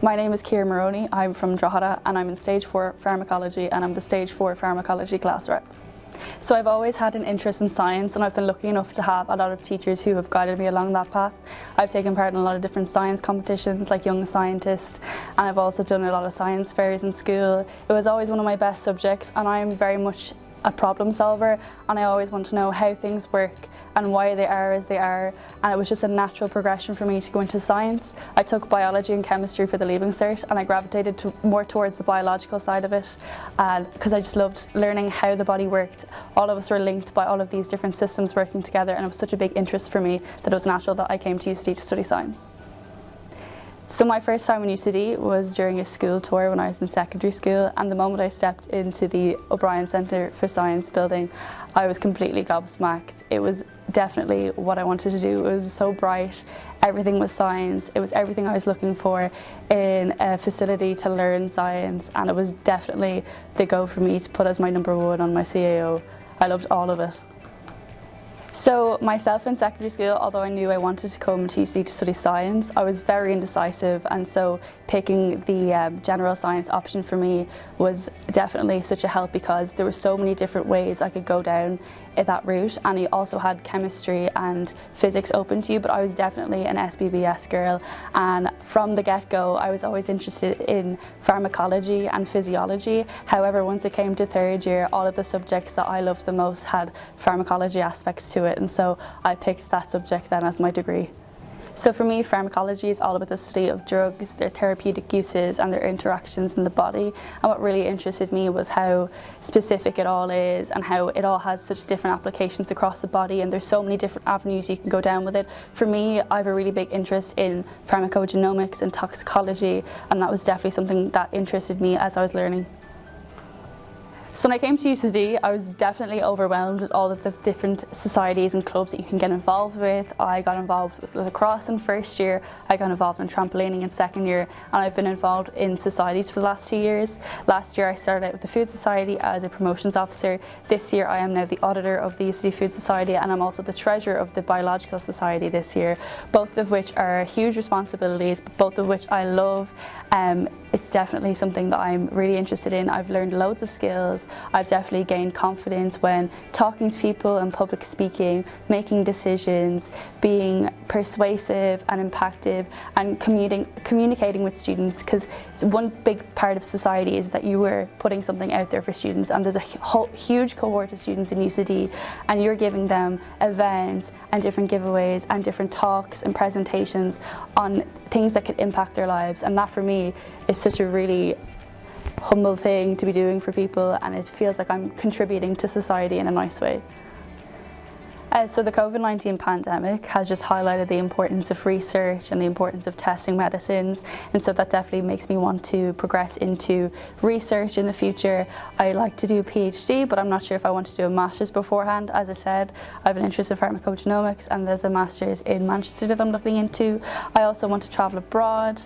My name is Ciara Moroney. I'm from Drogheda and I'm in Stage 4 Pharmacology and I'm the Stage 4 Pharmacology class rep. So I've always had an interest in science and I've been lucky enough to have a lot of teachers who have guided me along that path. I've taken part in a lot of different science competitions like Young Scientist, and I've also done a lot of science fairs in school. It was always one of my best subjects and I'm very much a problem solver and I always want to know how things work and why they are as they are, and it was just a natural progression for me to go into science. I took biology and chemistry for the Leaving Cert and I gravitated more towards the biological side of it because I just loved learning how the body worked. All of us were linked by all of these different systems working together, and it was such a big interest for me that it was natural that I came to UCD to study science. So my first time in UCD was during a school tour when I was in secondary school, and the moment I stepped into the O'Brien Centre for Science building, I was completely gobsmacked. It was definitely what I wanted to do. It was so bright, everything was science, it was everything I was looking for in a facility to learn science, and it was definitely the go for me to put as my #1 on my CAO. I loved all of it. So myself in secondary school, although I knew I wanted to come to UCD to study science, I was very indecisive, and so picking the general science option for me was definitely such a help because there were so many different ways I could go down that route, and you also had chemistry and physics open to you, but I was definitely an SBBS girl, and from the get-go I was always interested in pharmacology and physiology. However, once it came to third year, all of the subjects that I loved the most had pharmacology aspects to it, and so I picked that subject then as my degree. So for me, pharmacology is all about the study of drugs, their therapeutic uses and their interactions in the body, and what really interested me was how specific it all is and how it all has such different applications across the body, and there's so many different avenues you can go down with it. For me, I have a really big interest in pharmacogenomics and toxicology, and that was definitely something that interested me as I was learning. So when I came to UCD, I was definitely overwhelmed with all of the different societies and clubs that you can get involved with. I got involved with lacrosse in first year, I got involved in trampolining in second year, and I've been involved in societies for the last 2 years. Last year I started out with the Food Society as a promotions officer. This year I am now the auditor of the UCD Food Society, and I'm also the treasurer of the Biological Society this year, both of which are huge responsibilities, but both of which I love. It's definitely something that I'm really interested in. I've learned loads of skills. I've definitely gained confidence when talking to people and public speaking, making decisions, being persuasive and impactful, and communicating with students, because one big part of society is that you were putting something out there for students, and there's a huge cohort of students in UCD, and you're giving them events and different giveaways and different talks and presentations on things that could impact their lives, and that for me is such a really humble thing to be doing for people, and it feels like I'm contributing to society in a nice way. So the COVID-19 pandemic has just highlighted the importance of research and the importance of testing medicines, and so that definitely makes me want to progress into research in the future. I like to do a PhD, but I'm not sure if I want to do a master's beforehand. As I said, I have an interest in pharmacogenomics, and there's a master's in Manchester that I'm looking into. I also want to travel abroad,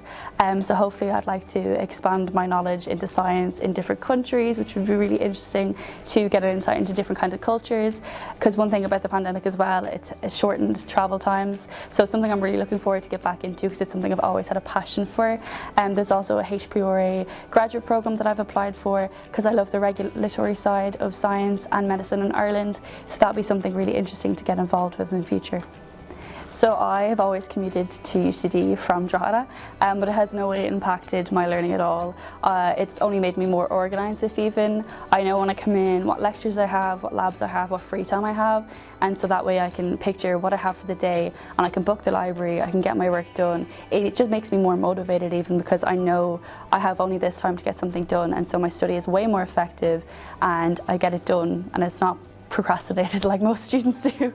so hopefully I'd like to expand my knowledge into science in different countries, which would be really interesting to get an insight into different kinds of cultures, because one thing about the pandemic as well, it's shortened travel times, so it's something I'm really looking forward to get back into because it's something I've always had a passion for. And there's also a HPRA graduate program that I've applied for because I love the regulatory side of science and medicine in Ireland, so that'll be something really interesting to get involved with in the future. So I have always commuted to UCD from Drogheda, but it has no way impacted my learning at all. It's only made me more organised, if even. I know when I come in what lectures I have, what labs I have, what free time I have, and so that way I can picture what I have for the day, and I can book the library, I can get my work done. It just makes me more motivated even because I know I have only this time to get something done, and so my study is way more effective and I get it done and it's not procrastinated like most students do.